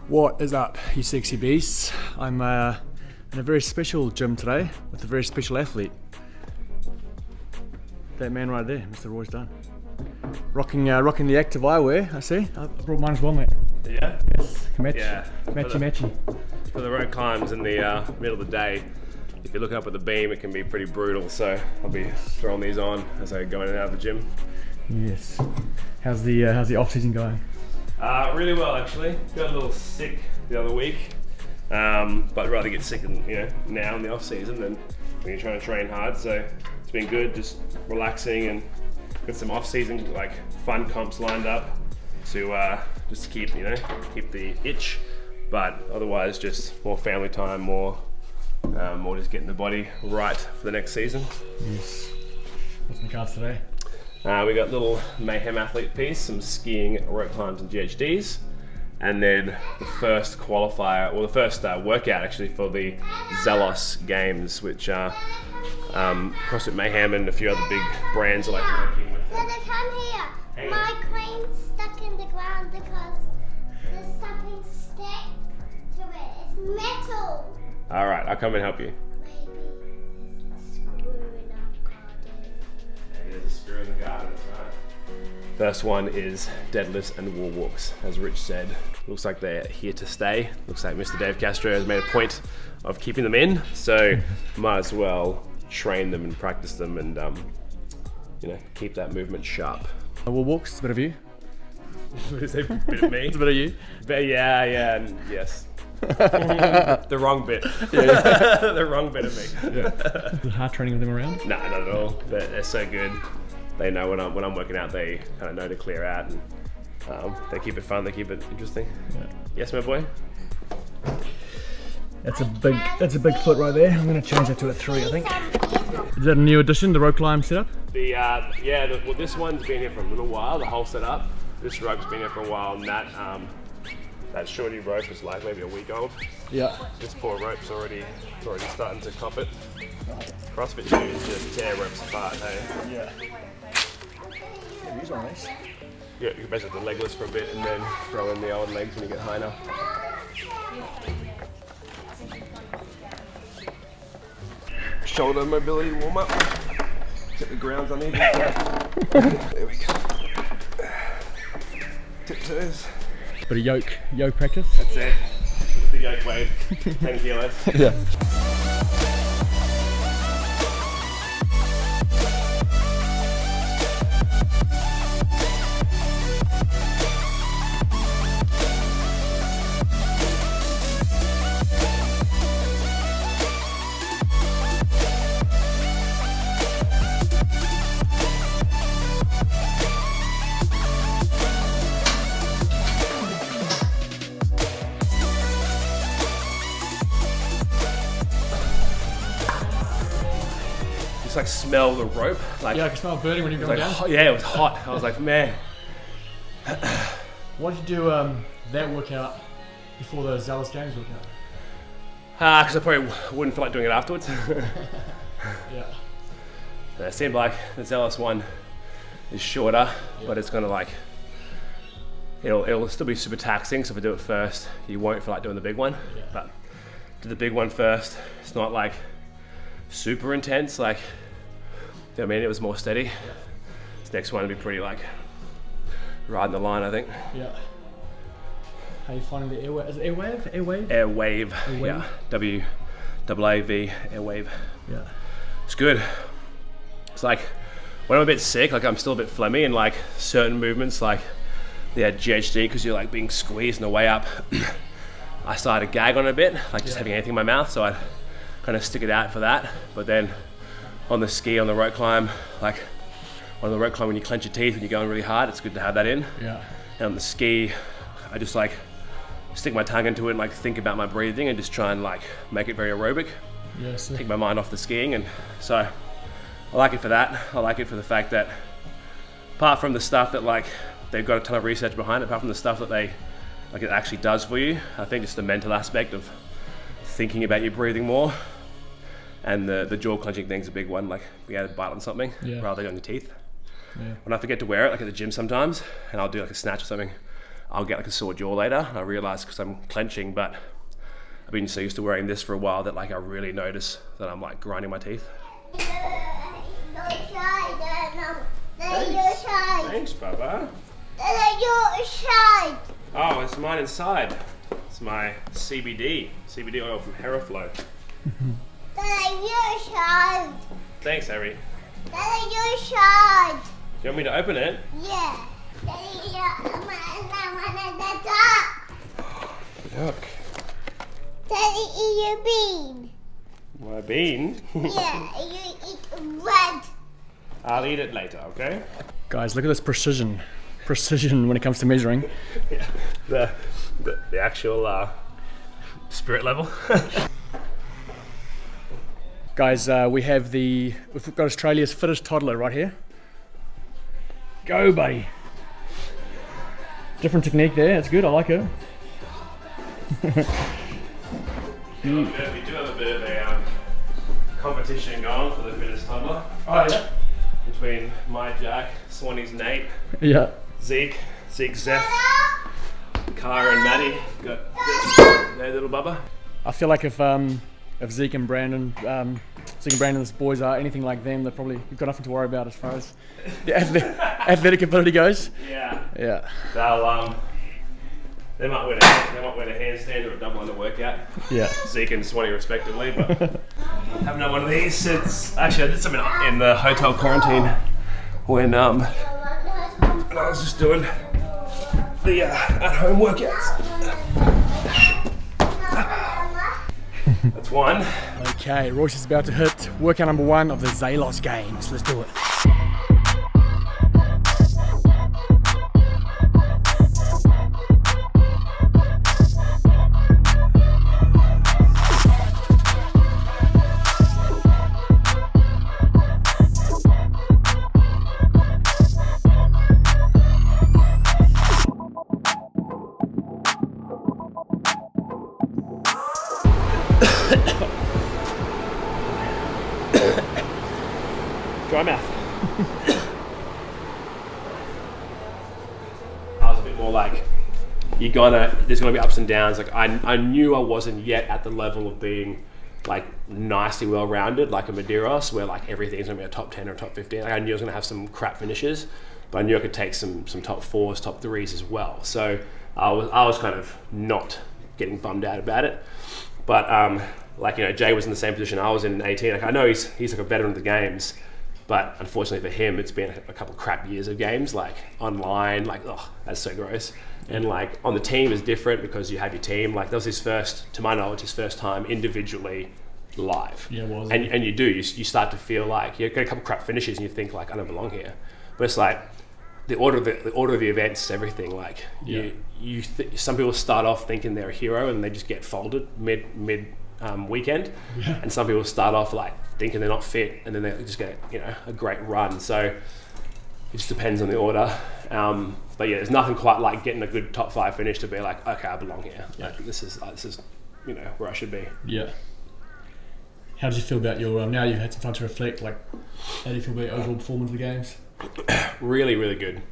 What is up, you sexy beasts? I'm in a very special gym today with a very special athlete. That man right there, Mr. Royce Dunne. Rocking the active eyewear, I see. I brought mine as well, mate. Yeah? Yes, matchy. Matchy. For the road climbs in the middle of the day, if you look up at the beam, it can be pretty brutal, so I'll be throwing these on as I go in and out of the gym. Yes. How's the off season going? Really well, actually. Got a little sick the other week, but I'd rather get sick now in the off season than when you're trying to train hard. So it's been good, just relaxing and got some off season like fun comps lined up to just keep the itch. But otherwise, just more family time, more just getting the body right for the next season. Yes. What's in the cards today? We got little Mayhem athlete piece, some skiing, rope climbs and GHDs. And then the first qualifier, or the first workout actually for the Zelos Games, which CrossFit Mayhem and a few other big brands are like working with. Dada, come here. Hey. My crane's stuck in the ground because there's something stuck to it. It's metal. All right, I'll come and help you. In the garden, right? First one is Deadlifts and War Walks, as Rich said. Looks like they're here to stay. Looks like Mr. Dave Castro has made a point of keeping them in, so might as well train them and practice them and keep that movement sharp. War Walks, it's a bit of you. Is it a bit of me? It's a bit of you. But yeah, yes. The wrong bit. Yeah. The wrong bit of me. Yeah. Is it hard training with them around? No, not at all. But they're so good. They know when I'm working out, they kind of know to clear out, and they keep it fun. They keep it interesting. Yeah. Yes, my boy. That's a big foot right there. I'm going to change that to a 3, I think. Is that a new addition, the rope climb setup? Well, this one's been here for a little while. The whole setup. This rope's been here for a while, and that shorty rope is like maybe a week old. Yeah. This poor rope's already starting to cop it. CrossFit shoes just tear ropes apart, hey? Yeah. These are nice. Yeah, you can basically the legless for a bit and then throw in the old legs when you get high enough. Shoulder mobility warm up. Get the grounds uneven. There we go. Tiptoes. Bit of yoke practice. That's it. The yoke weight, 10 kilos. Yeah. Like smell the rope. Like, yeah, I can smell it burning when you're going down. Yeah, it was hot. I was like, man. Why did you do that workout before the Zelos Games workout? Because I probably wouldn't feel like doing it afterwards. Yeah. It seemed like the Zelos one is shorter, but it's gonna like, it'll still be super taxing. So if I do it first, you won't feel like doing the big one. Yeah. But do the big one first. It's not like super intense. Like, I mean, it was more steady. Yeah. This next one will be pretty like riding the line, I think. Yeah. How are you finding the airwave? Is it airwave? Airwave? Airwave. Yeah. W-A-A-V. Airwave. Yeah. It's good. It's like when I'm a bit sick, like I'm still a bit phlegmy, and like certain movements, like the GHD, because you're like being squeezed on the way up. I started to gag on it a bit, like just having anything in my mouth, so I'd kind of stick it out for that. But then on the ski, on the rope climb, like on the rope climb when you clench your teeth and you're going really hard, it's good to have that in. Yeah. And on the ski, I just like stick my tongue into it and like think about my breathing and just try and like make it very aerobic. Yes. Take my mind off the skiing, and so I like it for that. I like it for the fact that apart from the stuff that like they've got a ton of research behind it, apart from the stuff that it actually does for you, I think it's the mental aspect of thinking about your breathing more. And the jaw clenching thing's a big one, like being able to bite on something rather than on your teeth. Yeah. When I forget to wear it, like at the gym sometimes, and I'll do like a snatch or something, I'll get like a sore jaw later. I realize because I'm clenching, but I've been so used to wearing this for a while that like I really notice that I'm like grinding my teeth. Thanks, Bubba. Oh, it's mine inside. It's my CBD oil from Heraflow. Thanks, Harry. Do you want me to open it? Yeah. Look. Daddy, eat your bean. My bean? Yeah, you eat red. I'll eat it later, okay? Guys, look at this precision. Precision when it comes to measuring. Yeah. The actual spirit level. Guys, we've got Australia's fittest toddler right here. Go, buddy. Different technique there, it's good, I like it. We do have a bit of a competition going for the fittest toddler. Oh, yeah? Between my Jack, Swanee's Nate, Yeah. Zeke, Zeph, Kara and Maddie. Got their little bubba. I feel like if Zeke and Brandon's boys are anything like them, you've got nothing to worry about as far as the athletic ability goes. Yeah. Yeah. They might win a handstand or a double under workout. Yeah. Zeke and Swanee respectively, but I haven't done one of these since. Actually, I did something in the hotel quarantine when I was just doing the at-home workouts. That's one. Okay, Royce is about to hit workout number 1 of the Zelos Games. Let's do it. Dry mouth. I was a bit more like, there's gonna be ups and downs. Like I knew I wasn't yet at the level of being like nicely well-rounded, like a Medeiros, where like everything's gonna be a top 10 or top 15. Like I knew I was gonna have some crap finishes, but I knew I could take some top 4s, top 3s as well. So I was kind of not getting bummed out about it. But like, you know, Jay was in the same position I was in 18. Like I know he's like a veteran of the games, but unfortunately for him, it's been a couple of crap years of games, like online, like, oh, that's so gross. And like on the team is different because you have your team. Like that was his first, to my knowledge, his first time individually live. Yeah, it was. And you start to feel like you get a couple of crap finishes and you think like, I don't belong here. But it's like the order of the events, everything. Like some people start off thinking they're a hero and they just get folded mid weekend, and some people start off like thinking they're not fit and then they just get, you know, a great run. So it just depends on the order. But yeah, there's nothing quite like getting a good top 5 finish to be like, okay, I belong here. Yeah. Like, this is you know, where I should be. Yeah. How did you feel about your now you've had some time to reflect? Like, how do you feel about your overall performance of the games? Really, really good.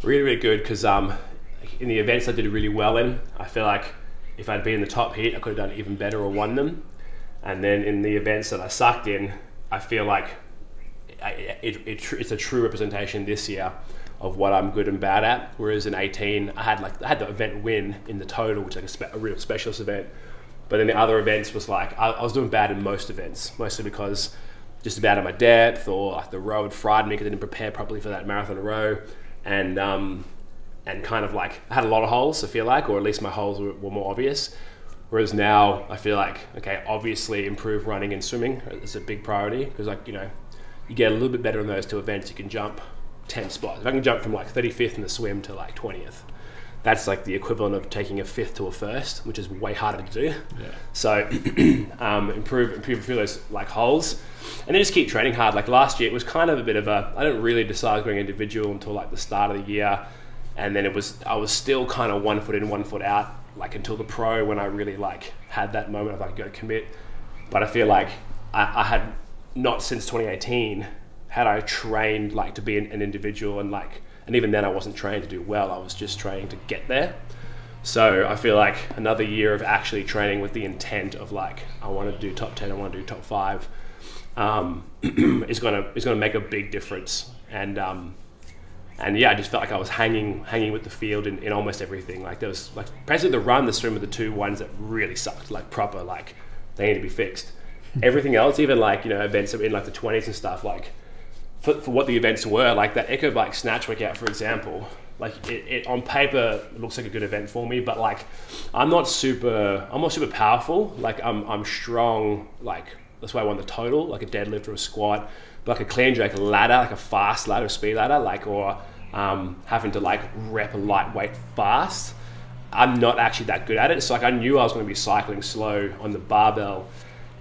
Really, really good because in the events I did really well in, I feel like if I'd been in the top heat, I could have done even better or won them. And then in the events that I sucked in, I feel like it's a true representation this year of what I'm good and bad at. Whereas in 18, I had the event win in the total, which is like a real specialist event. But then the other events was like, I was doing bad in most events, mostly because just bad at my depth, or like the row had fried me because I didn't prepare properly for that marathon row. And kind of like, I had a lot of holes, I feel like, or at least my holes were more obvious. Whereas now I feel like, okay, obviously improve running and swimming is a big priority, because like, you know, you get a little bit better in those 2 events, you can jump 10 spots. If I can jump from like 35th in the swim to like 20th, that's like the equivalent of taking a 5th to a 1st, which is way harder to do. Yeah. So improve through those like holes, and then just keep training hard. Like last year, it was kind of a bit of a, I didn't really decide going individual until like the start of the year, and then I was still kind of 1 foot in, 1 foot out, like until the pro, when I really like had that moment of like, go commit. But I feel like I had not since 2018 had I trained like to be an individual and like And even then I wasn't trained to do well, I was just training to get there. So I feel like another year of actually training with the intent of like, I want to do top 10, I want to do top 5, is gonna make a big difference. And yeah, I just felt like I was hanging with the field in almost everything. Like there was like basically the run, the swim were the two ones that really sucked, like proper, like they need to be fixed. Everything else, even like, you know, events in like the 20s and stuff, like for what the events were, like that echo bike snatch workout, for example, like it on paper it looks like a good event for me, but like I'm not super powerful. Like I'm strong, like that's why I won the total, like a deadlift or a squat, but like a clean jerk, a ladder, like a fast ladder, a speed ladder, like, or having to like rep a lightweight fast, I'm not actually that good at it. So like I knew I was going to be cycling slow on the barbell,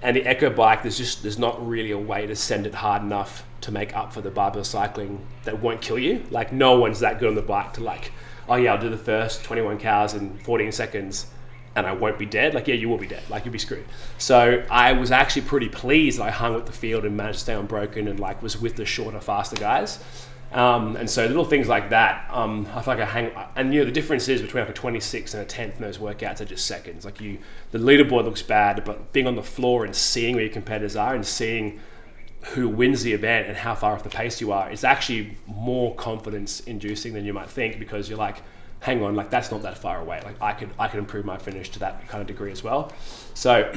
and the echo bike, there's not really a way to send it hard enough to make up for the barbell cycling that won't kill you. Like no one's that good on the bike to like, oh yeah, I'll do the first 21 cows in 14 seconds and I won't be dead. Like, yeah, you will be dead, like you'll be screwed. So I was actually pretty pleased that I hung with the field and managed to stay unbroken and like was with the shorter, faster guys. And so little things like that, I feel like and you know, the difference is between like a 26 and a 10th in those workouts are just seconds. Like the leaderboard looks bad, but being on the floor and seeing where your competitors are and seeing who wins the event and how far off the pace you are, it's actually more confidence inducing than you might think, because you're like, hang on, like that's not that far away. Like I could improve my finish to that kind of degree as well. So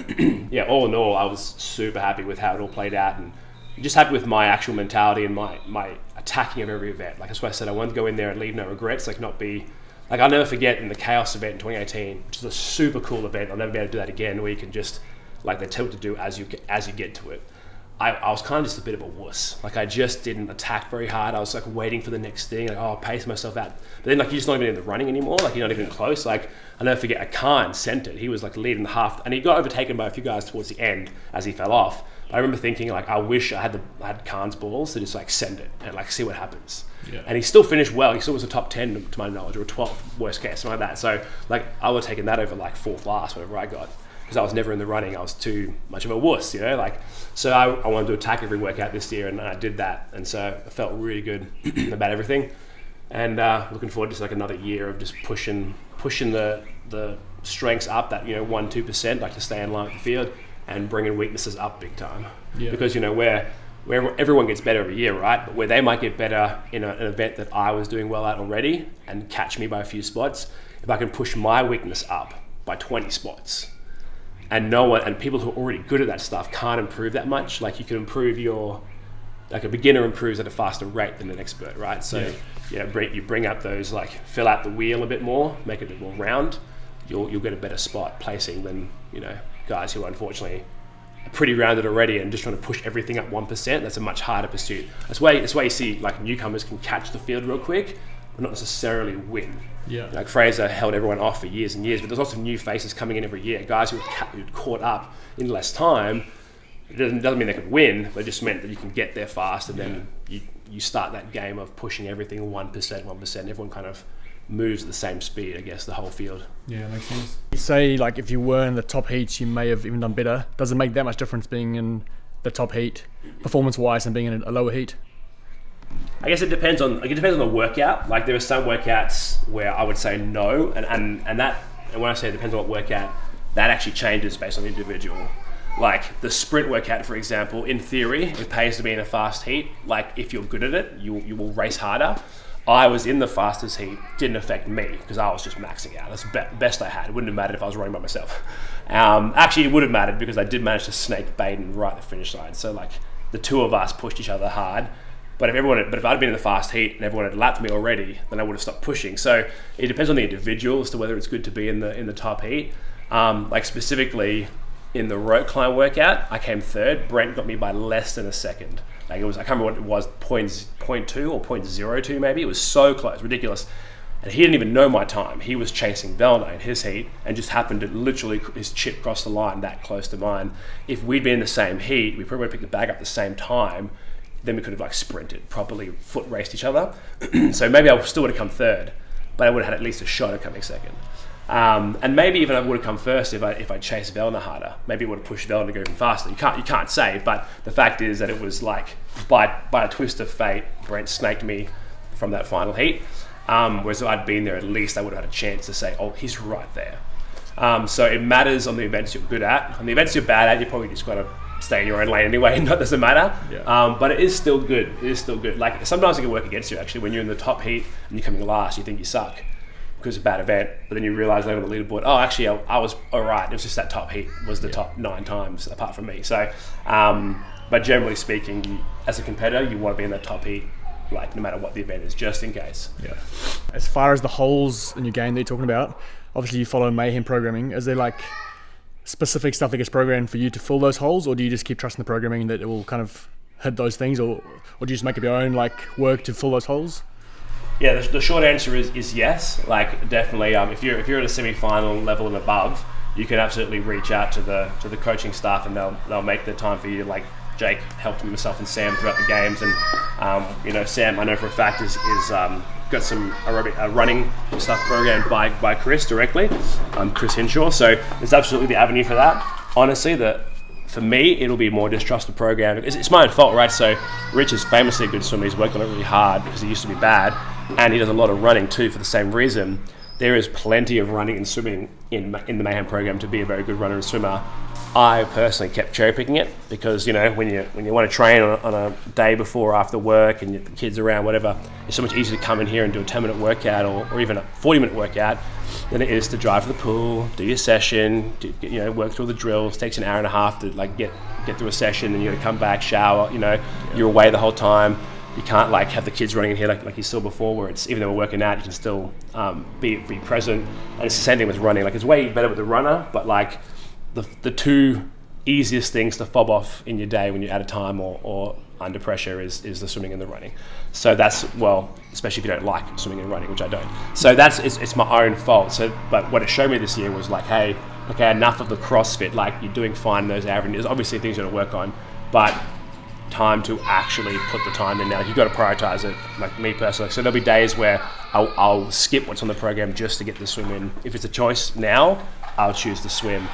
yeah, all in all, I was super happy with how it all played out, and just happy with my actual mentality and my attacking of every event. Like that's why I said I wanted to go in there and leave no regrets, like not be, like I'll never forget in the Chaos event in 2018, which is a super cool event. I'll never be able to do that again, where you can just, like they tell you to do as you get to it. I was kind of just a bit of a wuss. Like I just didn't attack very hard. I was like waiting for the next thing, like, oh, I'll pace myself out. But then like you're just not even in the running anymore. Like you're not even close. Like I'll never forget, Khan sent it. He was like leading the half, and he got overtaken by a few guys towards the end as he fell off. But I remember thinking like, I wish I had Khan's balls to just like send it and like see what happens. Yeah. And he still finished well. He still was a top 10 to my knowledge, or a 12th worst case, something like that. So like I would have taken that over like 4th last, whatever I got. Because I was never in the running, I was too much of a wuss, you know, like, so I wanted to attack every workout this year, and I did that, and so I felt really good about everything, and looking forward to like another year of just pushing the strengths up, that, you know, 1-2%, like to stay in line with the field, and bringing weaknesses up big time. Yeah. Because, you know, where everyone gets better every year, right? But where they might get better in an event that I was doing well at already and catch me by a few spots, if I can push my weakness up by 20 spots, and people who are already good at that stuff can't improve that much. Like you can improve like a beginner improves at a faster rate than an expert, right? So yeah, you bring up those, like fill out the wheel a bit more, make it a bit more round, you'll get a better spot placing than, you know, guys who unfortunately are pretty rounded already and just trying to push everything up 1%. That's a much harder pursuit. That's why you see like newcomers can catch the field real quick, but not necessarily win. Yeah. Like Fraser held everyone off for years and years, but there's lots of new faces coming in every year. Guys who'd caught up in less time. It doesn't mean they could win, but it just meant that you can get there fast, and then you start that game of pushing everything 1%. Everyone kind of moves at the same speed, I guess, the whole field. Yeah, makes sense. You say like if you were in the top heats, you may have even done better. Does it make that much difference being in the top heat, performance-wise, and being in a lower heat? I guess it depends on the workout. Like there are some workouts where I would say no, and when I say it depends on what workout, that actually changes based on the individual. Like the sprint workout, for example, in theory, it pays to be in a fast heat. Like if you're good at it, you will race harder. I was in the fastest heat, didn't affect me because I was just maxing out. That's the best I had. It wouldn't have mattered if I was running by myself. Actually, it would have mattered because I did manage to snake Baden right at the finish line. So like the two of us pushed each other hard. But if I'd been in the fast heat and everyone had lapped me already, then I would have stopped pushing. So it depends on the individual as to whether it's good to be in the top heat. Like specifically in the rope climb workout, I came 3rd. Brent got me by less than a second. Like it was, I can't remember what it was, 0.2 or 0.02 maybe. It was so close, ridiculous. And he didn't even know my time. He was chasing Velna in his heat and just happened to literally his chip cross the line that close to mine. If we'd been in the same heat, we probably would have picked the bag up at the same time. Then we could have like sprinted, properly foot raced each other. So maybe I still would have come 3rd, but I would have had at least a shot at coming 2nd. And maybe even I would have come 1st if I chased Velna harder. Maybe it would have pushed Velna to go even faster. You can't say, but the fact is that it was like by a twist of fate, Brent snaked me from that final heat. Whereas if I'd been there, at least I would have had a chance to say, oh, he's right there. So it matters on the events you're good at. On the events you're bad at, you probably just got to stay in your own lane anyway, and that doesn't matter. Yeah. But it is still good. It is still good. Like sometimes it can work against you actually. When you're in the top heat and you're coming last, you think you suck because it's a bad event, but then you realise over the leaderboard, oh, actually I was all right. It was just that top heat was the top 9 times apart from me. So, but generally speaking, as a competitor, you want to be in that top heat, like no matter what the event is, just in case. Yeah. As far as the holes in your game that you're talking about, obviously you follow Mayhem programming. Is there like specific stuff that gets programmed for you to fill those holes, or do you just keep trusting the programming that it will kind of hit those things, or do you just make up your own like work to fill those holes? Yeah, the short answer is yes. Like definitely, if you're at a semi-final level and above, you can absolutely reach out to the coaching staff, and they'll make the time for you. Like Jake helped myself and Sam throughout the games, and you know, Sam, I know for a fact is got some aerobic running stuff programmed by Chris directly, Chris Hinshaw. So there's absolutely the avenue for that. Honestly, for me, it'll be more distrust the program. It's my own fault, right? So Rich is famously a good swimmer. He's worked on it really hard because he used to be bad, and he does a lot of running too for the same reason. There is plenty of running and swimming in the Mayhem program to be a very good runner and swimmer. I personally kept cherry picking it because, you know, when you want to train on a day before or after work and the kids around, whatever, it's so much easier to come in here and do a 10-minute workout or even a 40-minute workout than it is to drive to the pool, do your session, work through the drills. It takes an hour and a half to like get through a session, and you got to come back, shower. You know, you're away the whole time. You can't like have the kids running in here like you saw before, where it's, even though we're working out, you can still be present. And it's the same thing with running. Like it's way better with the runner, but like the two easiest things to fob off in your day when you're out of time or under pressure is the swimming and the running. So that's, well, especially if you don't like swimming and running, which I don't. So it's my own fault. So, but what it showed me this year was like, hey, okay, enough of the CrossFit. Like you're doing fine in those averages. Obviously things you got to work on, but time to actually put the time in now. You've got to prioritize it, like me personally. So there'll be days where I'll skip what's on the program just to get the swim in. If it's a choice now, I'll choose the swim.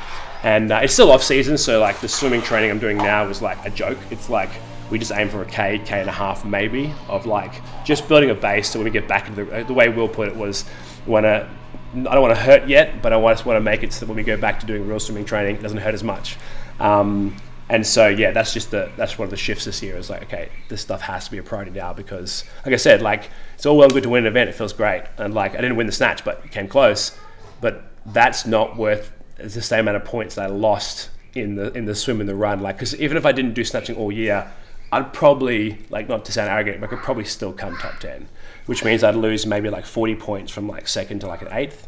And it's still off season, so like the swimming training I'm doing now is like a joke. It's like we just aim for a K and a half maybe of like just building a base. So when we get back into the way Will put it was, I don't want to hurt yet, but I just want to make it so that when we go back to doing real swimming training, it doesn't hurt as much. And so yeah, that's one of the shifts this year. Is like, okay, this stuff has to be a priority now because, like I said, like it's all well and good to win an event. It feels great, and like I didn't win the snatch, but came close. But that's not worth the same amount of points that I lost in the swim and the run. Like, because even if I didn't do snatching all year, I'd probably, like, not to sound arrogant, but I could probably still come top 10, which means I'd lose maybe like 40 points from like second to like an 8th.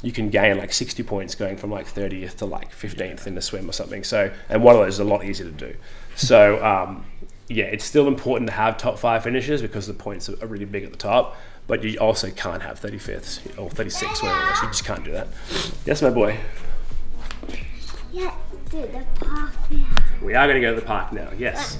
You can gain like 60 points going from like 30th to like 15th in the swim or something. So, and one of those is a lot easier to do. So yeah, it's still important to have top 5 finishes because the points are really big at the top, but you also can't have 35th or 36th, whatever it is. You just can't do that. Yes, my boy. Yeah, to the park now. We are going to go to the park now, yes.